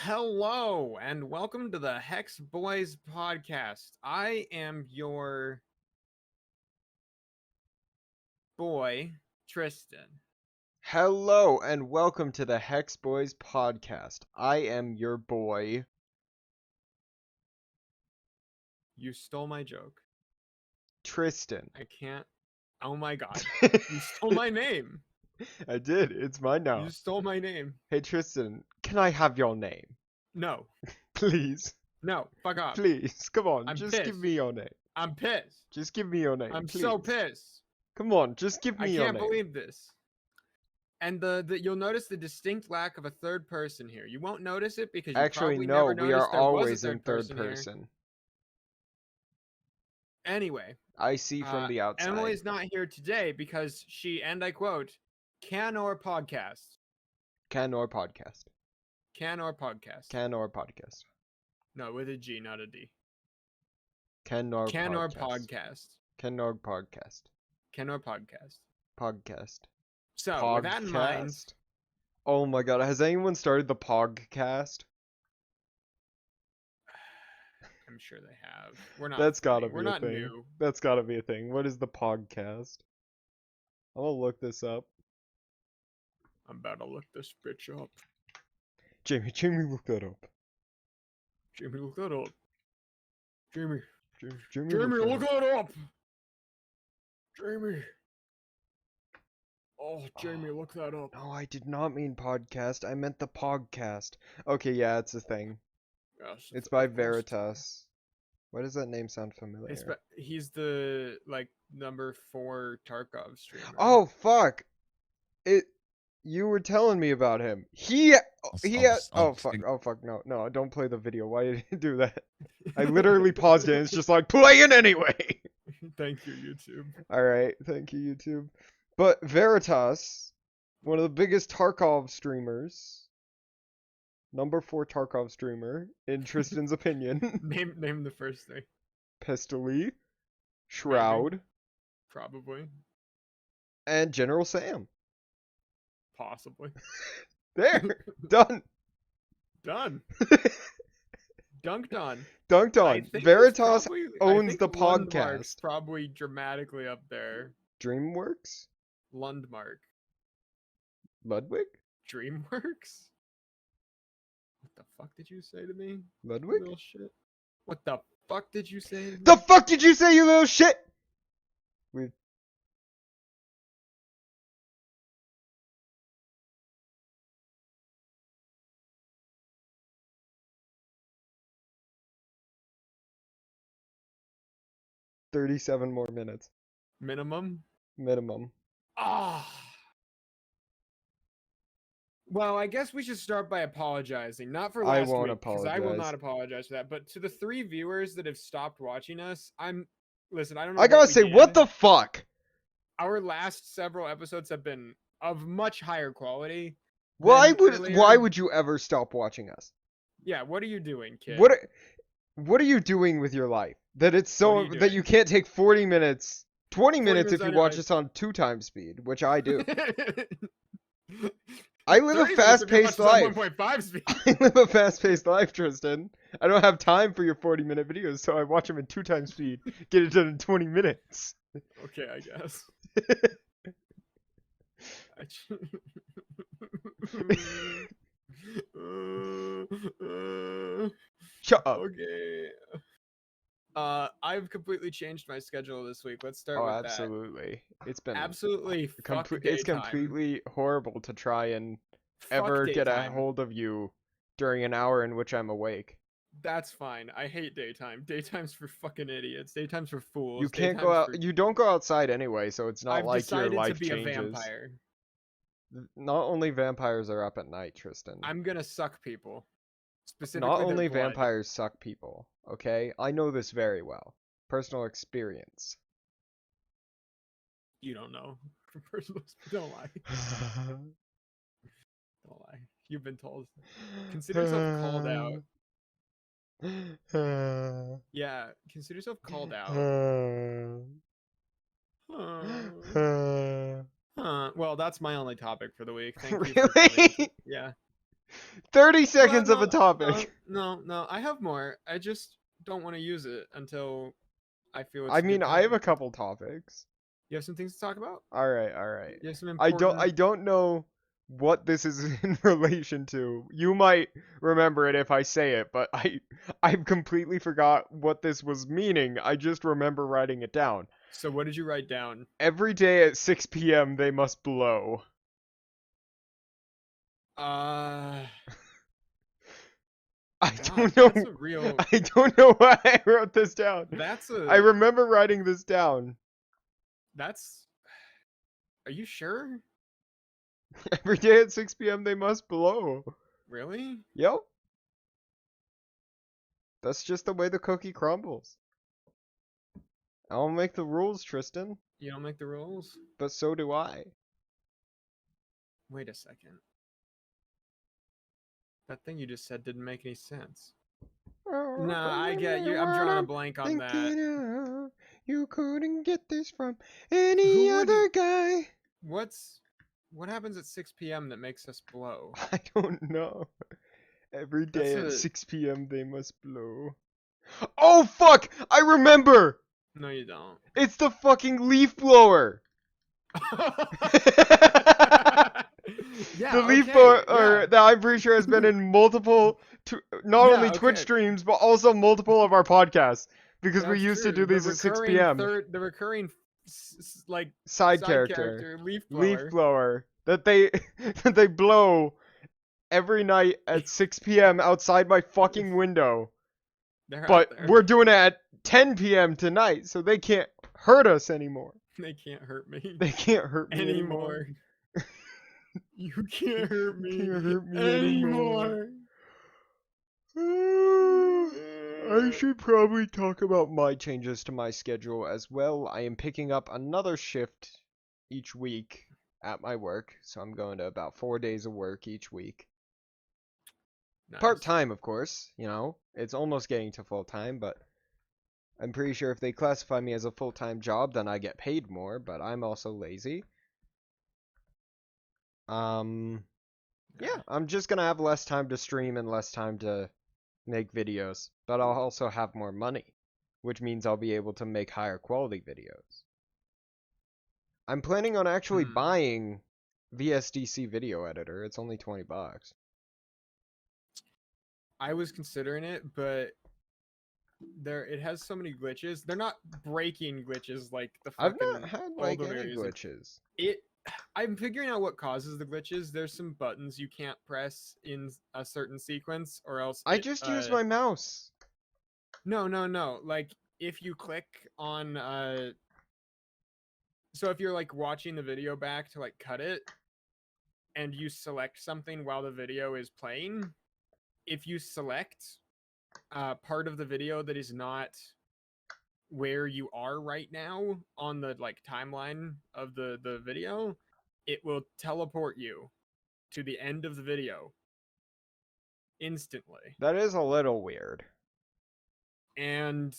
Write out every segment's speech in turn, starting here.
Hello, and welcome to the Hex Bois Podcast. I am your boy, Tristan. Hello and welcome to the Hex Bois Podcast. I am your boy. You stole my joke. Tristan. I can't. Oh my god. You stole my name. I did. It's mine now. You stole my name. Hey Tristan, can I have your name? No. Please. No. Fuck off. Please. Come on. I'm just pissed. give me your name. I'm pissed. Just give me your name. I'm please. so pissed. Come on. Just give me I your can't name. believe this. And you'll notice the distinct lack of a third person here. You won't notice it because you Actually, probably no. never We are noticed there was a always in third here. person. Anyway. I see from the outside. Emily's not here today because she, and I quote, Canor Podcast. Canor Podcast. Canor Podcast. Canor Podcast. No, with a G, not a D. Canor Podcast. Canor Podcast. Canor Podcast. Podcast. So, with that in mind... Oh my god, has anyone started the Pogcast? I'm sure they have. We're not. That's gotta be We're a not thing. new. That's gotta be a thing. What is the Pogcast? I'm gonna look this up. I'm about to look this bitch up. Jamie, look that up. Jamie, look that up. Jamie, look that up. Jamie. Oh, Jamie, look that up. No, I did not mean podcast. I meant the Pogcast. Okay, yeah, it's a thing. Yes, It's by Veritas. Why does that name sound familiar? He's the number 4 Tarkov streamer. Oh fuck! You were telling me about him. Oh fuck! No! Don't play the video. Why did you do that? I literally paused it. And it's just like playing anyway. Thank you, YouTube. All right, thank you, YouTube. But Veritas, one of the biggest Tarkov streamers. Number 4 Tarkov streamer, in Tristan's opinion. Name the first thing. Pistoli, Shroud, Maybe. Probably. and General Sam. Possibly. There! Done! Done! Dunked on. Dunked on. Veritas owns the Lundmark's podcast. probably dramatically up there. DreamWorks? Lundmark. Ludwig? DreamWorks? What the fuck did you say to me? Ludwig? Little shit. What the fuck did you say to me? The fuck did you say, you little shit? We... $37 more minutes. Minimum? Minimum. Ah. Well, I guess we should start by apologizing. Not for last won't week, because I will apologize. not apologize for that. But to the 3 viewers that have stopped watching us, listen, I don't know. I gotta say, what the fuck? Our last several episodes have been of much higher quality. Why earlier. would you ever stop watching us? Yeah, what are you doing, kid? What are you doing with your life? That it's so that you can't take 40 minutes, 20 minutes if you watch us on 2x speed, which I do. I live a fast-paced life. 1.5 speed. I live a fast-paced life, Tristan. I don't have time for your 40-minute videos, so I watch them in 2x speed. Get it done in 20 minutes. Okay, I guess. Shut up. Okay. I've completely changed my schedule this week. Let's start with that. Absolutely. It's been absolutely it's completely horrible to try and ever get a hold of you during an hour in which I'm awake. That's fine. I hate daytime. Daytime's for fucking idiots. Daytime's for fools. You can't go out. You don't go outside anyway, so it's not like your life changes. I've decided to be a vampire. Not only vampires are up at night, Tristan. I'm gonna suck people. Specifically, not only vampires suck people, okay? I know this very well. Personal experience. You don't know. From personal experience. Don't lie. Don't lie. You've been told. Consider yourself called out. Yeah, consider yourself called out. Well, that's my only topic for the week. Thank you. Really? Yeah. 30 seconds of a topic. No. I have more. I just don't want to use it until I feel it's I a mean, good I have time. a couple topics. You have some things to talk about? All right. You have some I important... don't know what this is in relation to. You might remember it if I say it, but I completely forgot what this was meaning. I just remember writing it down. So what did you write down? Every day at 6 p.m. they must blow. God, I don't know. that's a real... I don't know why I wrote this down. That's I remember writing this down. That's... Are you sure? Every day at 6 p.m. they must blow. Really? Yep. That's just the way the cookie crumbles. I don't make the rules, Tristan. You don't make the rules? But so do I. Wait a second. That thing you just said didn't make any sense. Nah, I get you. I'm drawing a blank on that. You couldn't get this from any other guy. What happens at 6 p.m. that makes us blow? I don't know. Every day at 6 p.m. they must blow. Oh fuck! I remember! No, you don't. It's the fucking leaf blower! Yeah, the leaf blower that I'm pretty sure has been in multiple, not only Twitch streams, but also multiple of our podcasts. Because we used to do these at 6 p.m. The recurring, like, side character, leaf blower, that they blow every night at 6 p.m. outside my fucking window. But we're doing it at 10 p.m. tonight, so they can't hurt us anymore. They can't hurt me. They can't hurt me anymore. You can't hurt me, anymore. I should probably talk about my changes to my schedule as well. I am picking up another shift each week at my work, so I'm going to about 4 days of work each week. Nice. Part-time, of course, you know. It's almost getting to full-time, but I'm pretty sure if they classify me as a full-time job, then I get paid more, but I'm also lazy. Yeah, I'm just gonna have less time to stream and less time to make videos, but I'll also have more money, which means I'll be able to make higher quality videos. I'm planning on actually buying VSDC Video Editor. It's only $20. I was considering it, but it has so many glitches. They're not breaking glitches like the fucking I've not had like any glitches. I'm figuring out what causes the glitches. There's some buttons you can't press in a certain sequence, or else I just use my mouse. No. Like if you click on so if you're like watching the video back to like cut it, and you select something while the video is playing, if you select part of the video that is not where you are right now on the like timeline of the video, it will teleport you to the end of the video instantly. That is a little weird. And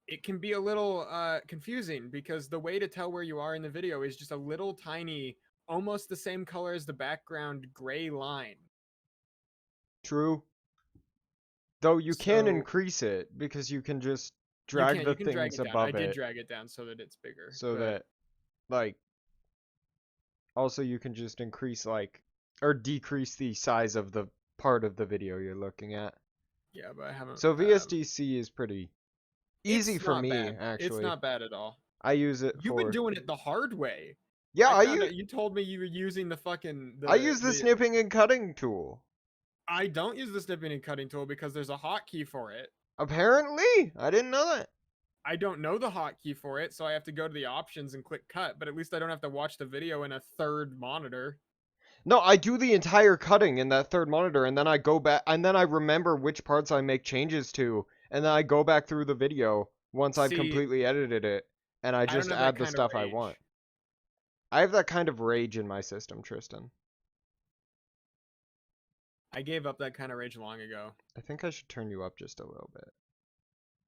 it can be a little confusing, because the way to tell where you are in the video is just a little tiny, almost the same color as the background gray line. True. Though you can increase it, because you can just drag the things above it. I did drag it down so that it's bigger. So that, like, also you can just increase, like, or decrease the size of the part of the video you're looking at. Yeah, but I haven't. So VSDC is pretty easy for me, actually. It's not bad at all. I use it You've been doing it the hard way. Yeah, you told me you were using the fucking... I use the snipping and cutting tool. I don't use the snipping and cutting tool because there's a hotkey for it. Apparently? I didn't know that. I don't know the hotkey for it, so I have to go to the options and click cut, but at least I don't have to watch the video in a third monitor. No, I do the entire cutting in that third monitor, and then I go back, and then I remember which parts I make changes to, and then I go back through the video once I've completely edited it, and I just add the stuff I want. I have that kind of rage in my system, Tristan. I gave up that kind of rage long ago. I think I should turn you up just a little bit.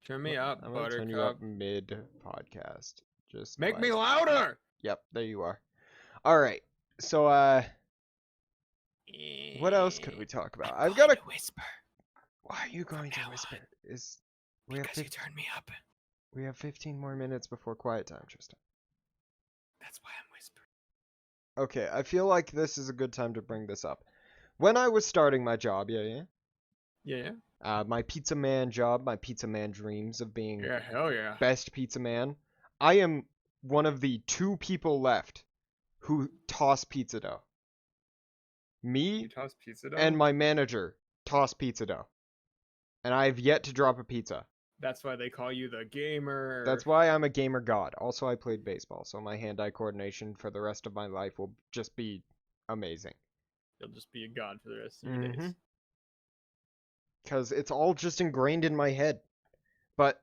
Turn me up, I'm gonna turn you up mid-podcast. Just make me louder! Yep, there you are. Alright, so, What else could we talk about? I've got to whisper. Why are you going to whisper? Because you turned me up. We have 15 more minutes before quiet time, Tristan. That's why I'm whispering. Okay, I feel like this is a good time to bring this up. When I was starting my job, my pizza man job, my pizza man dreams of being hell yeah, best pizza man, I am one of the 2 people left who toss pizza dough. Me toss pizza dough? And my manager toss pizza dough. And I have yet to drop a pizza. That's why they call you the gamer. That's why I'm a gamer god. Also, I played baseball, so my hand-eye coordination for the rest of my life will just be amazing. You'll just be a god for the rest of your days. Because it's all just ingrained in my head. But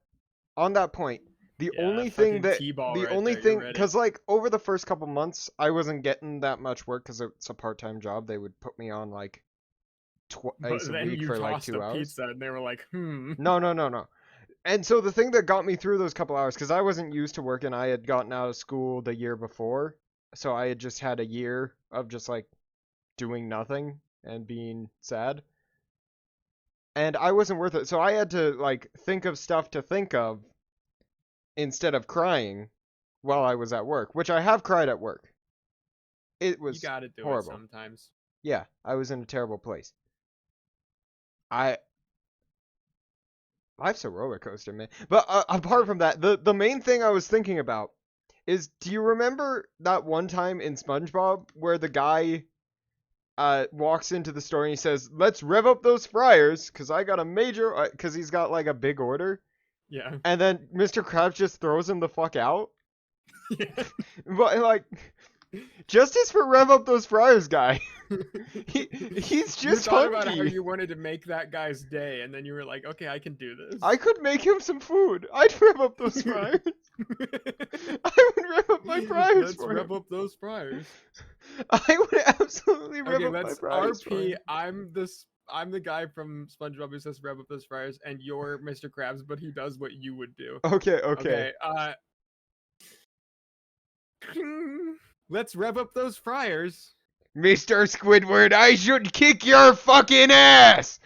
on that point, the only thing, because like over the first couple months, I wasn't getting that much work because it's a part-time job. They would put me on like twice a week for like 2 hours. Pizza and they were like, No. And so the thing that got me through those couple hours, because I wasn't used to working, I had gotten out of school the year before, so I had just had a year of just like doing nothing and being sad. And I wasn't worth it, so I had to like think of stuff to think of instead of crying while I was at work, which I have cried at work. It was you gotta do horrible. It sometimes. Yeah, I was in a terrible place. Life's a roller coaster, man. But apart from that, the main thing I was thinking about is, do you remember that one time in SpongeBob where the guy walks into the store and he says, "Let's rev up those fryers, because I got a major," because he's got like a big order. Yeah. And then Mr. Krabs just throws him the fuck out. Yeah. But like, justice for rev up those fryers guy. He's just you thought hungry. About how you wanted to make that guy's day, and then you were like, okay, I can do this. I could make him some food. I'd rev up those fryers. I would rev up my fryers. Let's rev up those fryers. I would absolutely rev up my fryers. RP. I'm the guy from SpongeBob who says rev up those fryers, and you're Mr. Krabs, but he does what you would do. Okay. Let's rev up those fryers. Mr. Squidward, I should kick your fucking ass!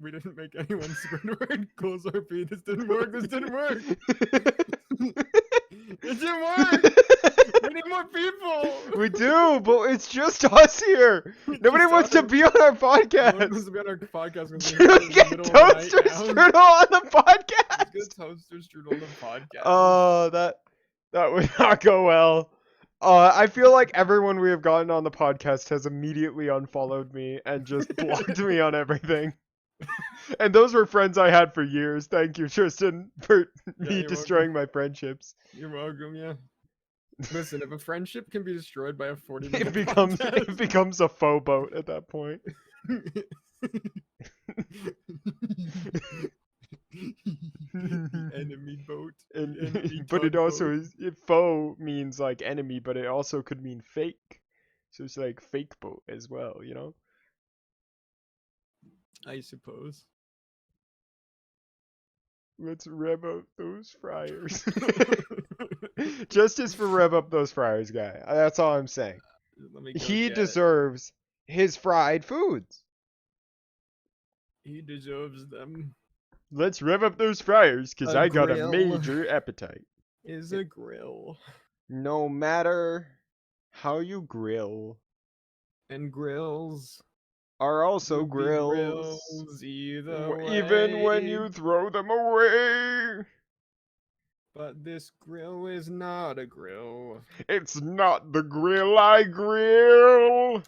We didn't make anyone Squidward. Close RP. This didn't work. It didn't work. We need more people. We do, but it's just us here. Nobody wants to be on our podcast. No one wants to be on our podcast. Should we get Toaster Strudel on the podcast? Let's get Toaster Strudel on the podcast. Oh, that would not go well. I feel like everyone we have gotten on the podcast has immediately unfollowed me and just blocked me on everything. And those were friends I had for years. Thank you, Tristan, for me destroying my friendships. You're welcome, yeah. Listen, if a friendship can be destroyed by a 40-minute it becomes a faux boat at that point. Enemy boat. But it also is, faux means like enemy, but it also could mean fake. So it's like fake boat as well, you know? I suppose. Let's rev up those fryers. Justice for rev up those fryers guy. That's all I'm saying. He deserves his fried foods. He deserves them. Let's rev up those fryers, because I got a major appetite. Is a grill. No matter how you grill. And grills are also grills. Even when you throw them away. But this grill is not a grill. It's not the grill I grill.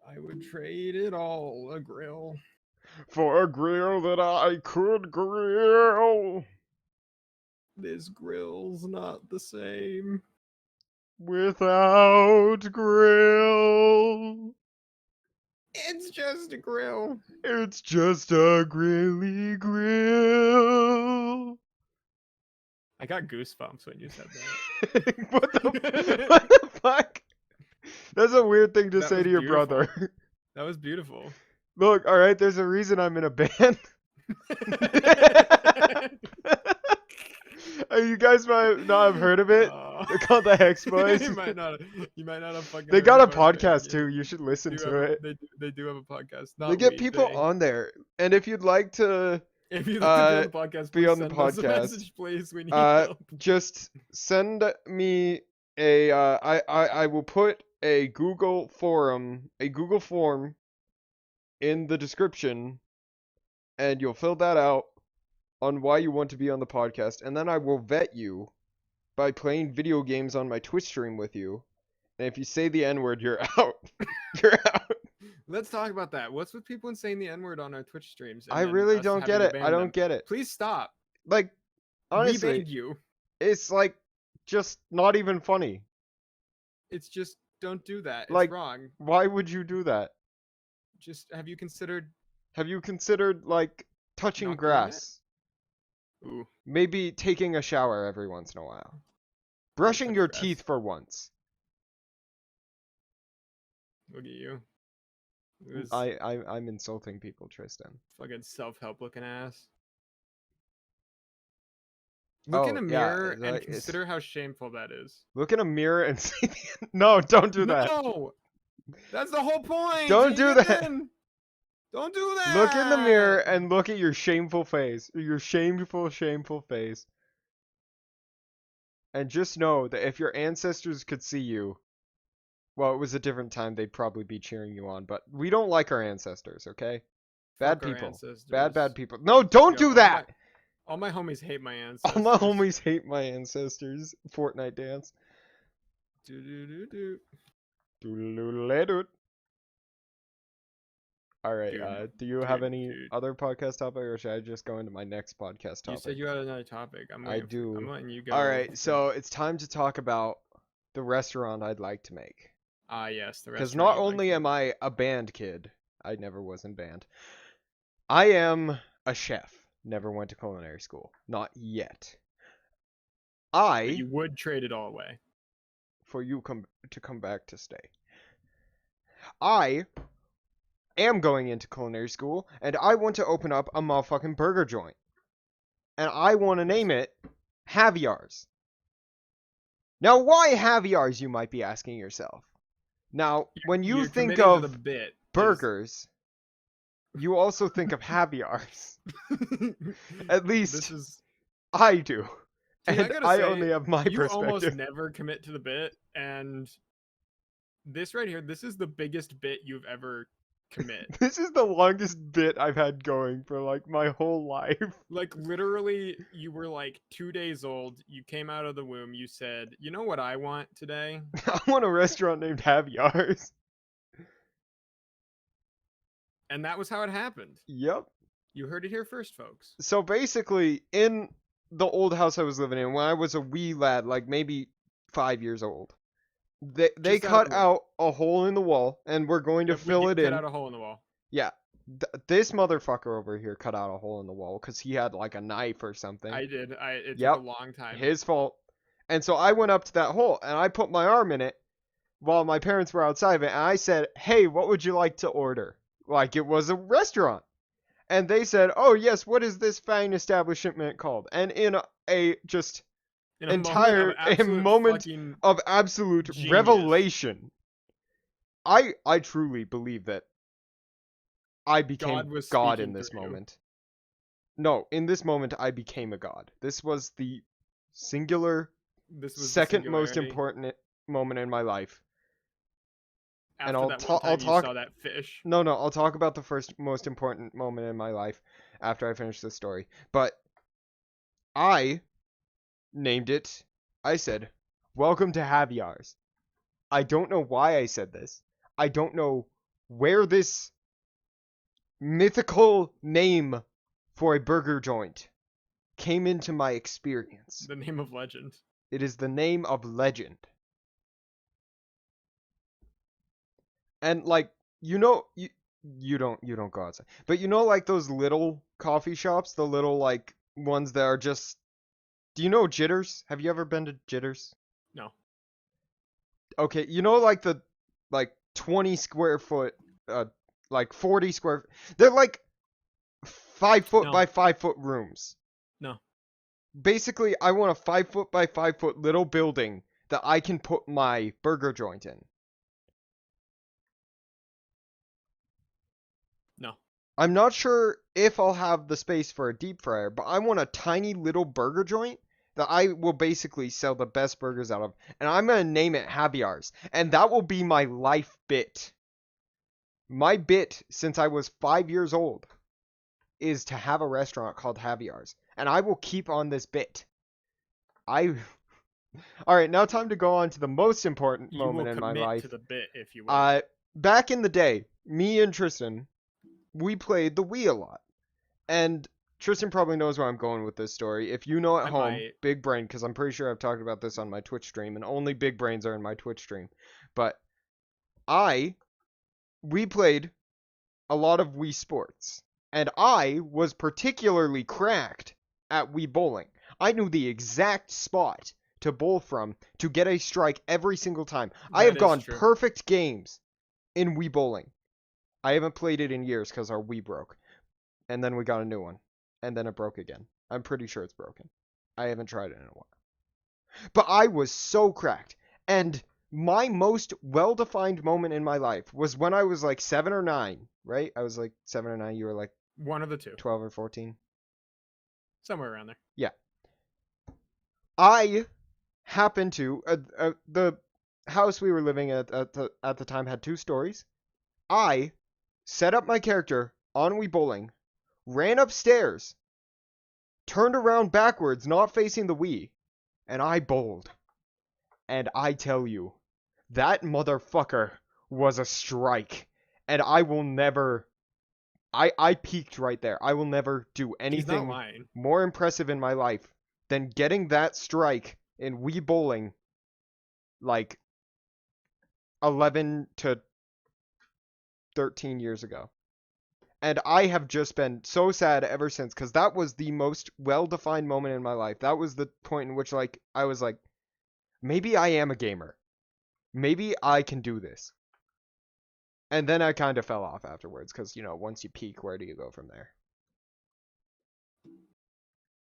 I would trade it all, a grill. For a grill that I could grill. This grill's not the same without grill. It's just a grill. It's just a grilly grill. I got goosebumps when you said that. What the fuck? That's a weird thing to say to your brother. That was beautiful. Look, alright, there's a reason I'm in a band. You guys might not have heard of it. They're called the Hex Bois. You might not have fucking. They got a heard of our podcast thing. too. You should listen to it. They do have a podcast. They get people on there, and if you'd like to, if you'd like to be on the podcast, be please on the send us a podcast, message, please. We need help. just send me a. I will put a Google form in the description, and you'll fill that out on why you want to be on the podcast, and then I will vet you by playing video games on my Twitch stream with you. And if you say the N-word, you're out. You're out. Let's talk about that. What's with people saying the N-word on our Twitch streams? I really don't get it. I don't get it. Please stop. Like, We honestly, beg you. it's like just not even funny. It's just don't do that. It's Like, wrong. Why would you do that? Just have you considered? Like touching Not doing grass? Ooh, Maybe taking a shower every once in a while. Brushing touch your grass. teeth for once. look at you. This I'm insulting people, Tristan. fucking self-help looking ass. Look in Oh, a yeah, mirror and it's- consider how shameful that is. Look in a mirror and see. No, don't do that. No, that's the whole point. Don't do that. Ethan! Don't do that. Look in the mirror and look at your shameful face. Your shameful face. And just know that if your ancestors could see you, well, it was a different time, they'd probably be cheering you on. But we don't like our ancestors, okay? Bad Fuck our people. ancestors. Bad people. No, don't Yo, do that! All my homies hate my ancestors. All my homies hate my ancestors. Fortnite dance. Do-do-do-do. Doodle-doodle-doot. Alright, Dude, do you have dude, any dude. other podcast topic, or should I just go into my next podcast topic? You said you had another topic. I'm I waiting do. I'm letting you go. Alright, so it's time to talk about the restaurant I'd like to make. Yes, the Because restaurant not you like only to am I a band kid, I never was in band, I am a chef. Never went to culinary school. Not yet. But you would trade it all away. For you to come back to stay. I am going into culinary school, and I want to open up a motherfucking burger joint. And I want to name it Javiar's. Now, why Javiar's, you might be asking yourself. Now, when you You're think committing to of the bit. burgers, you also think of Javiar's. At least This is. I do. Dude, And gotta I say, only have my you almost perspective. never commit to the bit, and this right here, this is the biggest bit you've ever commit. This is the longest bit I've had going for like my whole life. Like literally, you were like 2 days old. You came out of the womb. You said, "You know what I want today?" I want a restaurant named Javiar's. And that was how it happened. Yep. You heard it here first, folks. So basically, in the old house I was living in, when I was a wee lad, like maybe 5 years old, they Just out cut of the way. out a hole in the wall, and we're going to Yep, we fill it cut in. out a hole in the wall. Yeah. This motherfucker over here cut out a hole in the wall because he had like a knife or something. I did. It Yep. took a long time. His fault. And so I went up to that hole and I put my arm in it while my parents were outside of it, and I said, "Hey, what would you like to order?" Like it was a restaurant. And they said, "Oh yes, what is this fine establishment called?" And in a just In a entire moment fucking of absolute genius. revelation, I truly believe that I became God was God speaking in this through you. moment. No, in this moment I became a god. This was the singular This was the second most singularity. important moment in my life. After and I'll that ta- one time I'll you talk- saw that fish. No, I'll talk about the first most important moment in my life after I finish this story. But I named it, I said, "Welcome to Javiar's." I don't know why I said this. I don't know where this mythical name for a burger joint came into my experience. The name of legend. It is the name of legend. And like, you don't go outside. But you know like those little coffee shops, the little like ones that are just, do you know Jitters? Have you ever been to Jitters? No. Okay, you know like the 20 square foot like 40 square, they're like 5 foot No. by 5 foot rooms. No. basically, I want a 5 foot by 5 foot little building that I can put my burger joint in. No. I'm not sure if I'll have the space for a deep fryer, but I want a tiny little burger joint that I will basically sell the best burgers out of. And I'm going to name it Javier's. And that will be my life bit. My bit since I was 5 years old is to have a restaurant called Javier's. And I will keep on this bit. Alright, now time to go on to the most important moment in my life. You will commit to the bit if you will. Back in the day, me and Tristan, we played the Wii a lot. And Tristan probably knows where I'm going with this story. If you know at home, big brain, because I'm pretty sure I've talked about this on my Twitch stream, and only big brains are in my Twitch stream. But we played a lot of Wii Sports. And I was particularly cracked at Wii Bowling. I knew the exact spot to bowl from to get a strike every single time. I have gone perfect games in Wii Bowling. I haven't played it in years because our Wii broke. And then we got a new one. And then it broke again. I'm pretty sure it's broken. I haven't tried it in a while. But I was so cracked. And my most well-defined moment in my life was when I was like 7 or 9, right? I was like 7 or 9. You were like... one of the two. 12 or 14. Somewhere around there. Yeah. I happened to... the house we were living at the time had 2 stories. I set up my character on Wii Bowling, ran upstairs, turned around backwards, not facing the Wii, and I bowled. And I tell you, that motherfucker was a strike. And I will never... I peaked right there. I will never do anything more impressive in my life than getting that strike in Wii Bowling like 11 to 13 years ago. And I have just been so sad ever since, because that was the most well-defined moment in my life. That was the point in which, like, I was like, maybe I am a gamer. Maybe I can do this. And then I kind of fell off afterwards, because, you know, once you peak, where do you go from there?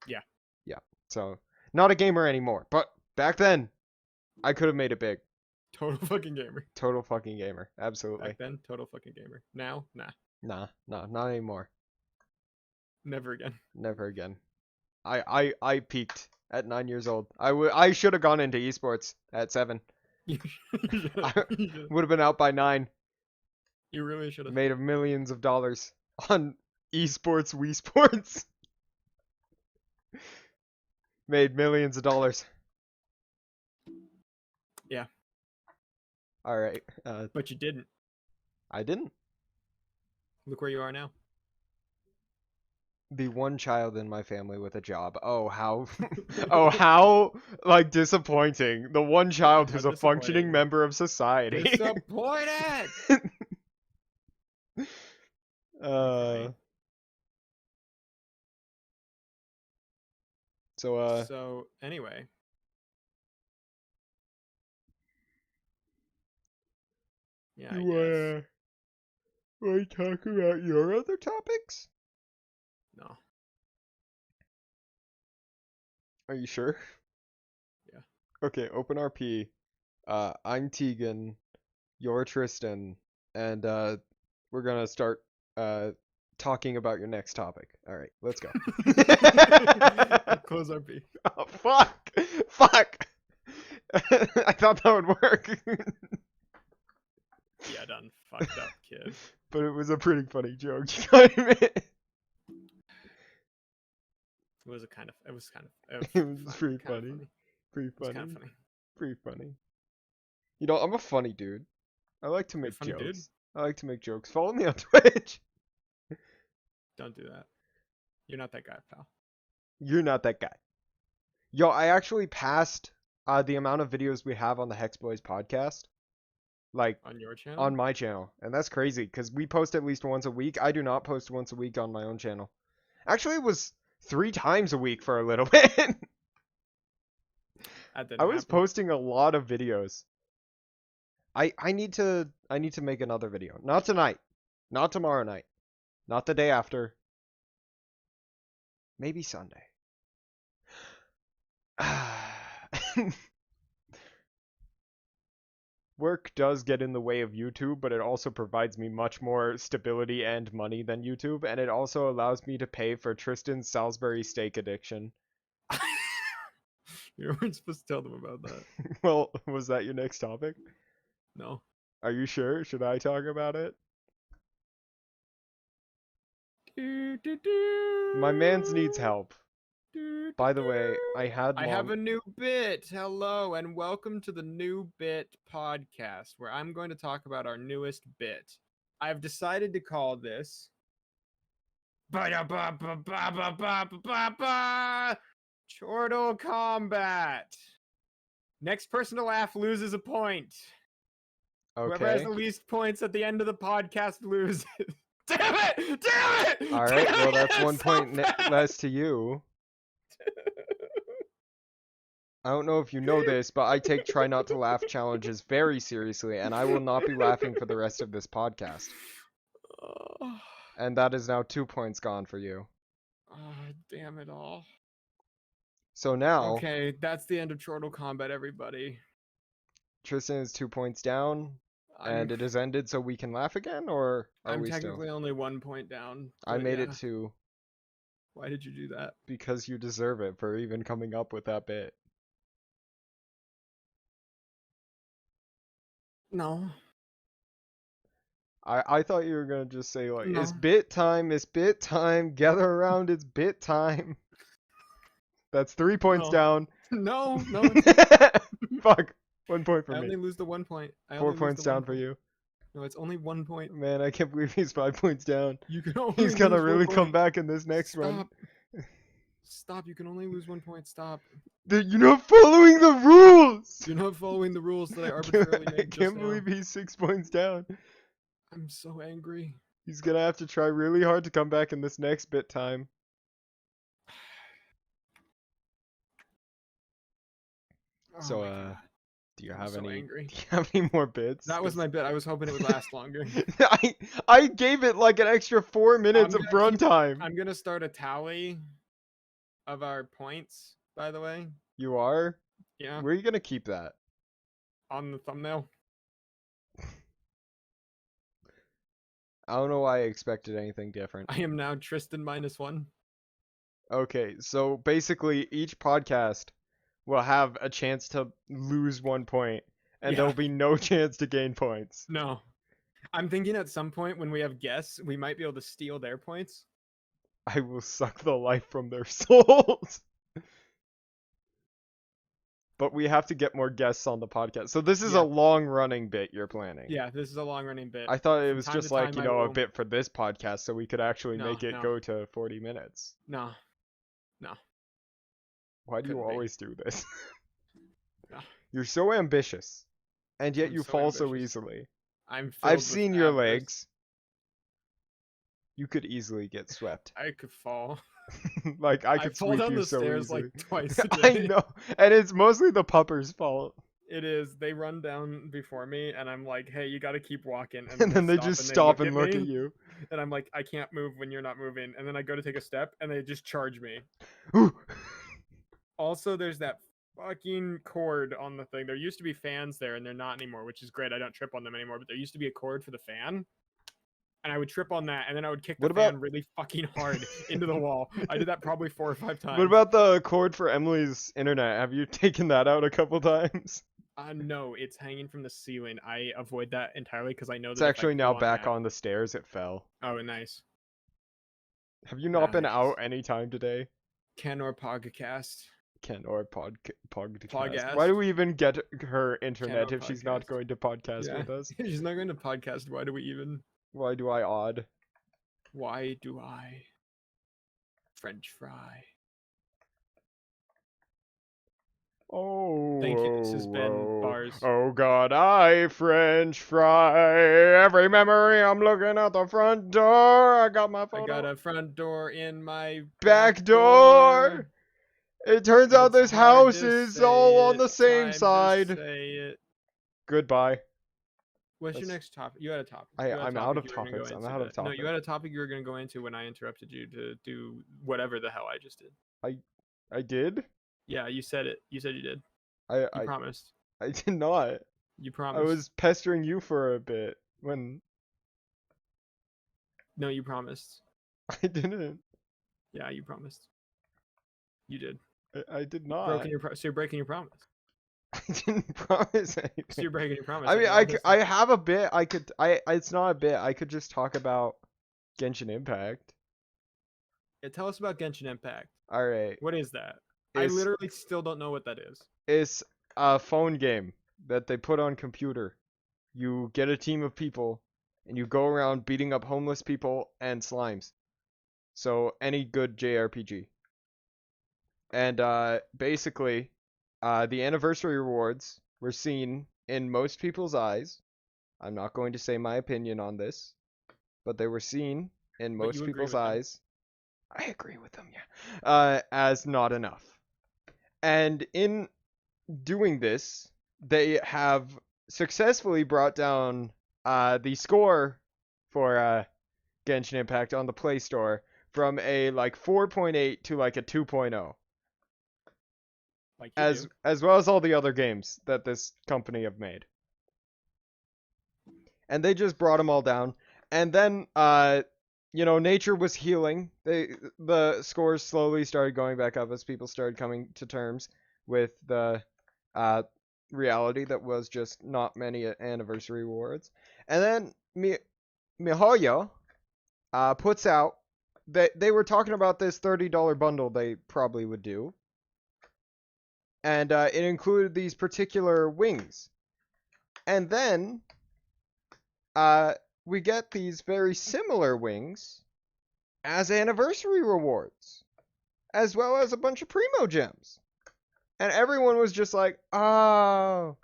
Yeah. Yeah. So, not a gamer anymore. But back then, I could have made it big. Total fucking gamer. Total fucking gamer. Absolutely. Back then, total fucking gamer. Now, nah. Nah, not anymore. Never again. Never again. I peaked at 9 years old. I should have gone into esports at 7. I would have been out by 9. You really should have. Made millions of dollars on esports, Wii Sports. Made millions of dollars. Yeah. All right. But you didn't. I didn't. Look where you are now. The one child in my family with a job. Oh, how oh, how like disappointing. The one child who's a functioning member of society. Disappointed. So anyway. Yeah, you want to talk about your other topics? No. Are you sure? Yeah. Okay, open RP. I'm Tegan. You're Tristan. And we're gonna start talking about your next topic. Alright, let's go. Close RP. Oh, fuck! Fuck! I thought that would work. Yeah, done. Fucked up, kid. But it was a pretty funny joke, you gotta admit. It was pretty funny. Pretty funny. Kind of funny. Pretty funny. You know, I'm a funny dude. I like to make jokes. Dude. I like to make jokes. Follow me on Twitch. Don't do that. You're not that guy, pal. You're not that guy. Yo, I actually passed the amount of videos we have on the Hex Bois Podcast. Like, on your channel? On my channel. And that's crazy, because we post at least once a week. I do not post once a week on my own channel. Actually, it was 3 times a week for a little bit. I was posting a lot of videos. I need to make another video. Not tonight. Not tomorrow night. Not the day after. Maybe Sunday. Work does get in the way of YouTube, but it also provides me much more stability and money than YouTube, and it also allows me to pay for Tristan's Salisbury steak addiction. You weren't supposed to tell them about that. Well, was that your next topic? No. Are you sure? Should I talk about it? My mans needs help. By the way, I have a new bit. Hello, and welcome to the New Bit Podcast, where I'm going to talk about our newest bit. I've decided to call this Chortle Combat. Next person to laugh loses a point. Whoever has Okay. the least points at the end of the podcast loses. Damn it! Damn it! All right. Damn Well, it! that's one So point bad. less to you. I don't know if you know this, but I take try not to laugh challenges very seriously, and I will not be laughing for the rest of this podcast. And that is now 2 points gone for you. Oh, damn it all. So now, Okay, that's the end of Chortle Combat, everybody. Tristan is 2 points down, and it has ended so we can laugh again, or are I'm we technically still? only 1 point down. I but made yeah. it 2. Why did you do that? Because you deserve it for even coming up with that bit. No. I thought you were gonna just say like, No. it's bit time, gather around, it's bit time. That's 3 points No. down. No. Fuck. 1 point for I me. only lose the 1 point. 4 points down for you. No, it's only 1 point. Man, I can't believe he's 5 points down. You can only He's gonna lose 1 really point. come back in this next run. Stop, you can only lose 1 point. Stop. You're not following the rules! You're not following the rules that I arbitrarily I made just can't now. believe he's 6 points down. I'm so angry. He's gonna have to try really hard to come back in this next bit time. Oh So, my God. do you I'm have so any? angry. Do you have any more bits? That was my bit. I was hoping it would last longer. I gave it like an extra 4 minutes of run time. I'm gonna start a tally of our points, by the way. You are? Yeah. Where are you gonna keep that? On the thumbnail. I don't know why I expected anything different. I am now Tristan -1. Okay, so basically each podcast will have a chance to lose 1 point, and there'll be no chance to gain points. No. I'm thinking at some point when we have guests, we might be able to steal their points. I will suck the life from their souls. But we have to get more guests on the podcast. So this is a long-running bit you're planning. Yeah, this is a long-running bit. I thought it From was time just to like, time, you I know, a will- bit for this podcast so we could actually No, make it no. go to 40 minutes. No. Why do you Couldn't be. always do this? No. You're so ambitious, and yet I'm you so fall so ambitious. easily. I've seen your legs. You could easily get swept. I could fall. Like, I I could fall sweep down you the so stairs easily. like twice a I day. know, and it's mostly the pupper's fault. It is. They run down before me, and I'm like, "Hey, you got to keep walking." And then they just stop and look at me, you. And I'm like, "I can't move when you're not moving." And then I go to take a step, and they just charge me. Ooh. Also, there's that fucking cord on the thing. There used to be fans there, and they're not anymore, which is great. I don't trip on them anymore. But there used to be a cord for the fan, and I would trip on that, and then I would kick the fan really fucking hard into the wall. I did that probably 4 or 5 times. What about the cord for Emily's internet? Have you taken that out a couple times? No, it's hanging from the ceiling. I avoid that entirely because I know It's that actually now back that... on the stairs. It fell. Oh, nice. Have you not been out any time today? Canor Podcast. Canor podcast. Pogast. Why do we even get her internet Canor if she's not podcast. going to podcast with us? She's not going to podcast. Why do we even? Why do I odd? Why do I? French fry. Oh, Thank you. This has been Bars. Oh God, I French fry. Every memory, I'm looking out the front door. I got my photo. I got a front door in my back door. It turns out this house is all on the same side. Say it. Goodbye. What's your next topic? You had a topic. I'm out of topics. I'm out of topics. No, you had a topic you were going to go into when I interrupted you to do whatever the hell I just did. I did? Yeah, you said it. You said you did. I You promised. I did not. You I promised. was pestering you for a bit when No, you promised. I didn't. Yeah, you promised. You did. I did not. So you're breaking your promise. I didn't promise anything. So you're breaking your promise. I mean, after all I have a bit. It's not a bit. I could just talk about Genshin Impact. Yeah, tell us about Genshin Impact. All right. What is that? I literally still don't know what that is. It's a phone game that they put on computer. You get a team of people, and you go around beating up homeless people and slimes. So any good JRPG. And basically, the anniversary rewards were seen in most people's eyes. I'm not going to say my opinion on this, but they were seen in most people's eyes. I agree with them, yeah. As not enough. And in doing this, they have successfully brought down the score for Genshin Impact on the Play Store from a like 4.8 to like a 2.0. Like as well as all the other games that this company have made. And they just brought them all down. And then nature was healing. The scores slowly started going back up as people started coming to terms with the reality that was just not many anniversary rewards. And then MiHoYo puts out they were talking about this $30 bundle they probably would do. And it included these particular wings. And then we get these very similar wings as anniversary rewards, as well as a bunch of Primo Gems. And everyone was just like, oh,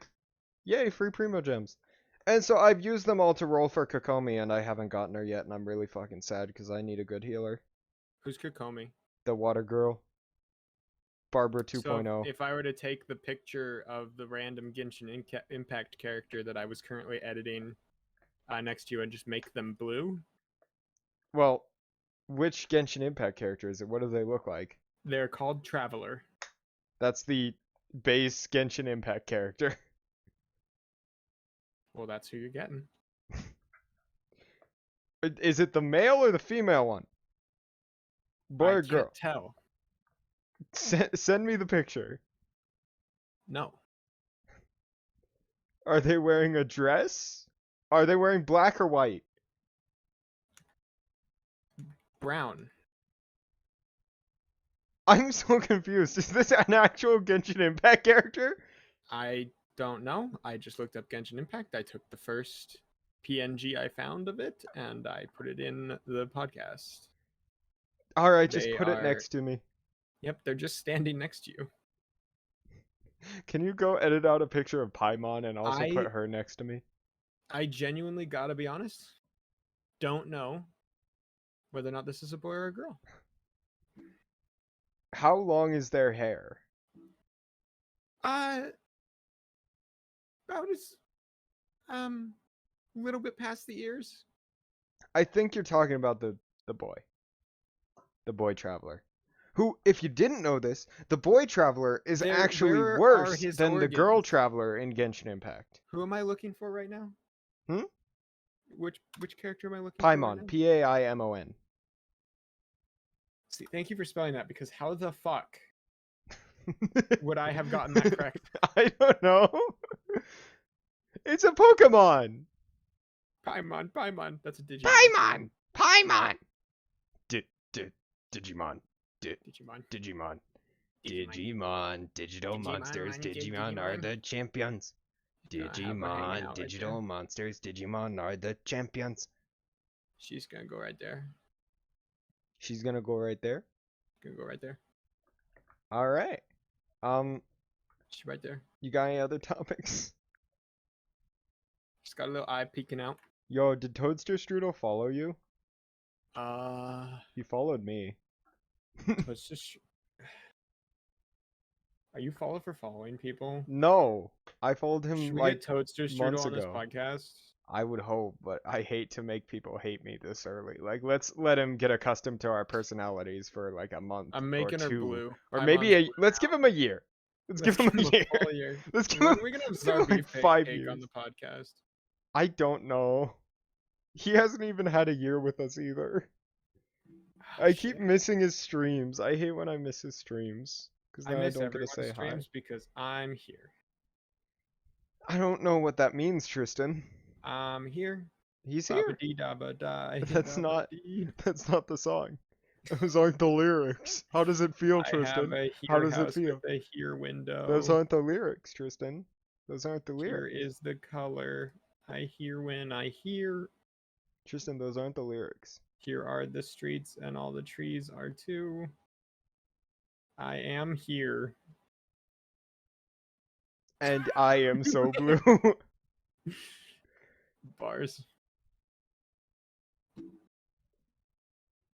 yay, free Primo Gems. And so I've used them all to roll for Kokomi, and I haven't gotten her yet, and I'm really fucking sad because I need a good healer. Who's Kokomi? The water girl. Barbara 2.0. So if I were to take the picture of the random Genshin Impact character that I was currently editing next to you and just make them blue? Well, which Genshin Impact character is it? What do they look like? They're called Traveler. That's the base Genshin Impact character. Well, that's who you're getting. Is it the male or the female one? Boy or girl? I can't tell. Send me the picture. No. Are they wearing a dress? Are they wearing black or white? Brown. I'm so confused. Is this an actual Genshin Impact character? I don't know. I just looked up Genshin Impact. I took the first PNG I found of it, and I put it in the podcast. Alright, just put it next to me. Yep, they're just standing next to you. Can you go edit out a picture of Paimon and also put her next to me? I genuinely gotta be honest. Don't know whether or not this is a boy or a girl. How long is their hair? About as little bit past the ears. I think you're talking about the boy. The boy traveler. Who, if you didn't know this, the boy traveler is actually worse than the girl traveler in Genshin Impact. Who am I looking for right now? Which character am I looking Paimon, for right now? Paimon. See, thank you for spelling that, because how the fuck would I have gotten that correct? I don't know. It's a Pokemon. Paimon. That's a Digimon. Paimon. Digimon. Digital monsters. Digimon are the champions. Digimon, digital monsters. Digimon are the champions. She's gonna go right there. She's gonna go right there? Gonna go right there. Alright. She's right there. You got any other topics? She's got a little eye peeking out. Yo, did Toadster Strudel follow you? He followed me. Are you following people? No, I followed him Should we like get Toadster Strudel on this podcast? I would hope, but I hate to make people hate me this early. Like, let's let him get accustomed to our personalities for like a month I'm or making her 2. blue. Or Ivan's maybe blue let's give now. him a year. Let's give him a full year. year. Let's give When him, are we gonna have let's give him Czar like Beefcake 5 on years. the podcast? I don't know. He hasn't even had a year with us either. I keep missing his streams. I hate when I miss his streams. Because I then I miss don't get to everyone's say hi. streams because I'm here. I don't know what that means, Tristan. I'm here. He's here? Dabba-dee-dabba-die, That's not dabba-dee. the song. Those aren't the lyrics. How does it feel, I have Tristan? a How here does it house feel? with a here window. Those aren't the lyrics, Tristan. Those aren't the Here lyrics. is the color. I hear when I hear. Tristan, those aren't the lyrics. Here are the streets and all the trees are too. I am here. And I am so blue. Bars.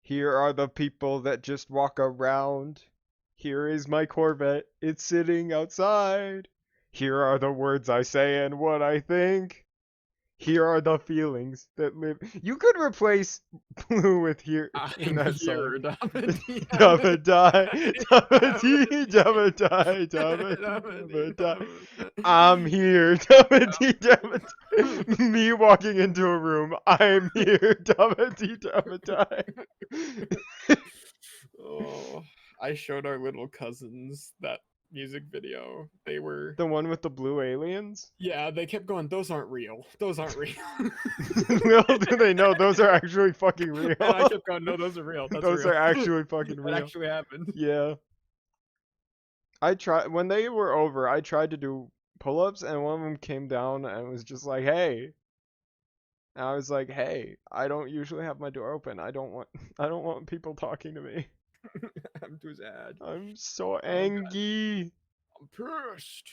Here are the people that just walk around. Here is my Corvette. It's sitting outside. Here are the words I say and what I think. Here are the feelings that live. You could replace blue with here in that song. Dabba die, dabba dee, dabba die, dabba die. I'm here, dabba dee, dabba die. Me walking into a room. I'm here, dabba dee, dabba die. Oh, I showed our little cousins that music video. They were The one with the blue aliens? yeah, they kept going, those aren't real. Those aren't real. Little do they know, those are actually fucking real. And I kept going, no, those are real. That's Those real. are actually fucking That real. actually happened. Yeah. I tried when they were over, I tried to do pull-ups and one of them came down and was just like, "Hey." And I was like, "Hey, I don't usually have my door open. I don't want people talking to me. I'm too sad. I'm so angry." I'm pissed.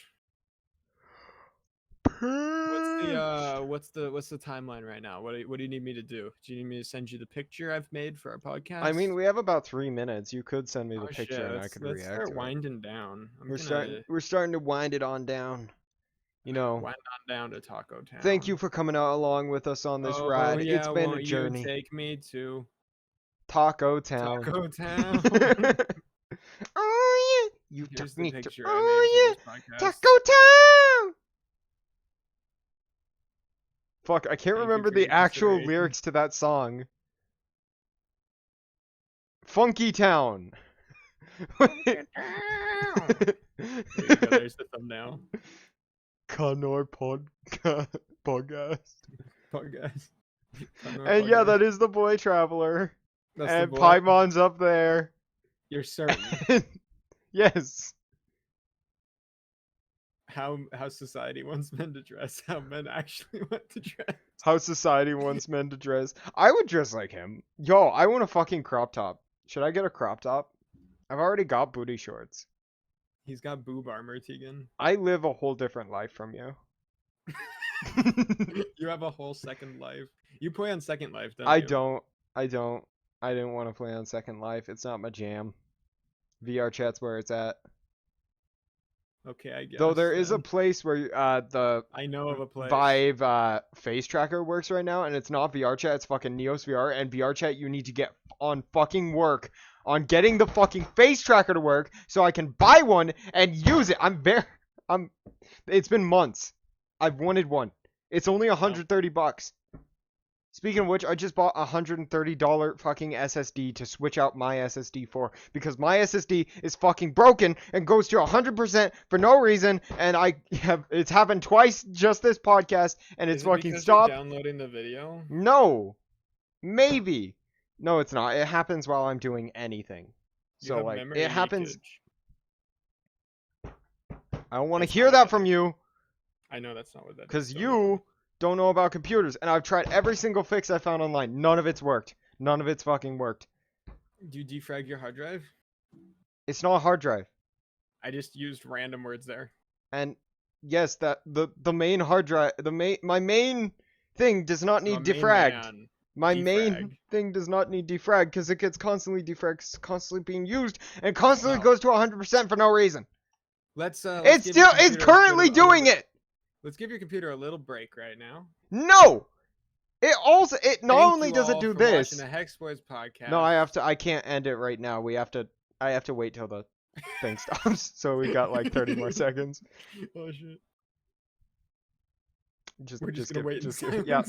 What's What's the timeline right now? What do you need me to do? Do you need me to send you the picture I've made for our podcast? I mean, we have about 3 minutes. You could send me the picture shit. and I could Let's react start to it. winding down. We're starting to wind it on down. You know. Wind on down to Taco Town. Thank you for coming out along with us on this ride. Yeah, It's been a won't journey. You take me to Taco Town. Taco Town. Oh yeah, you Here's took the me to picture I made for this podcast. Taco Town. Fuck, I can't Thank you remember for the your actual consideration. lyrics to that song. Funky Town. There you go, there's the thumbnail. Canor Pogast. Podcast. And yeah, that is the boy traveler. That's and the boy. Paimon's up there. You're certain. Yes. How society wants men to dress, how men actually want to dress. How society wants men to dress. I would dress like him. Yo, I want a fucking crop top. Should I get a crop top? I've already got booty shorts. He's got boob armor, Tegan. I live a whole different life from you. You have a whole second life. You play on Second Life, don't I you? don't. I didn't want to play on Second Life. It's not my jam. VR chat's where it's at. Okay, I guess. Though there is a then. place where the I know of a place. Vive face tracker works right now, and it's not VR chat, it's fucking Neos VR, and VR chat you need to get on fucking work on getting the fucking face tracker to work so I can buy one and use it. It's been months. I've wanted one. It's only $130. Speaking of which, I just bought a $130 fucking SSD to switch out my SSD for, because my SSD is fucking broken and goes to 100% for no reason, and it's happened twice just this podcast, and it's fucking stopped. Downloading the video? No. Maybe. No, it's not. It happens while I'm doing anything. So like it happens. I don't want to hear that from you. I know that's not what that is. Because you don't know about computers, and I've tried every single fix I found online. None of it's worked. None of it's fucking worked. Do you defrag your hard drive? It's not a hard drive. I just used random words there. And yes, that the main hard drive, my main thing does not need defragged. My main thing does not need defrag because it gets constantly defragged, constantly being used, and constantly goes to 100% for no reason. It's currently doing it. Let's give your computer a little break right now. No! It not Thank only you does it all do for this. watching the Hex Bois Podcast. No, I can't end it right now. I have to wait till the thing stops. So we got like 30 more seconds. Oh shit. We're just gonna wait. Yeah.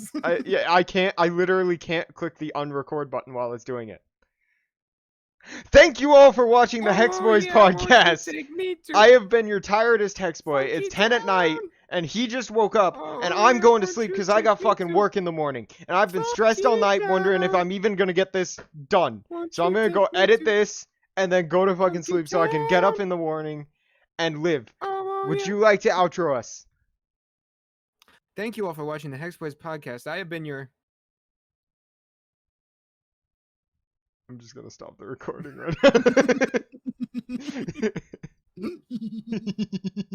I literally can't click the unrecord button while it's doing it. Thank you all for watching the Hex Bois Podcast. I have been your tiredest Hex Boy. It's 10 at night, and he just woke up, and I'm going to sleep because I got fucking work in the morning. And I've been stressed all night wondering if I'm even gonna get this done. So I'm gonna go edit this, and then go to fucking sleep so I can get up in the morning and live. Would you like to outro us? Thank you all for watching the Hex Bois Podcast. I have been your... I'm just gonna stop the recording right now.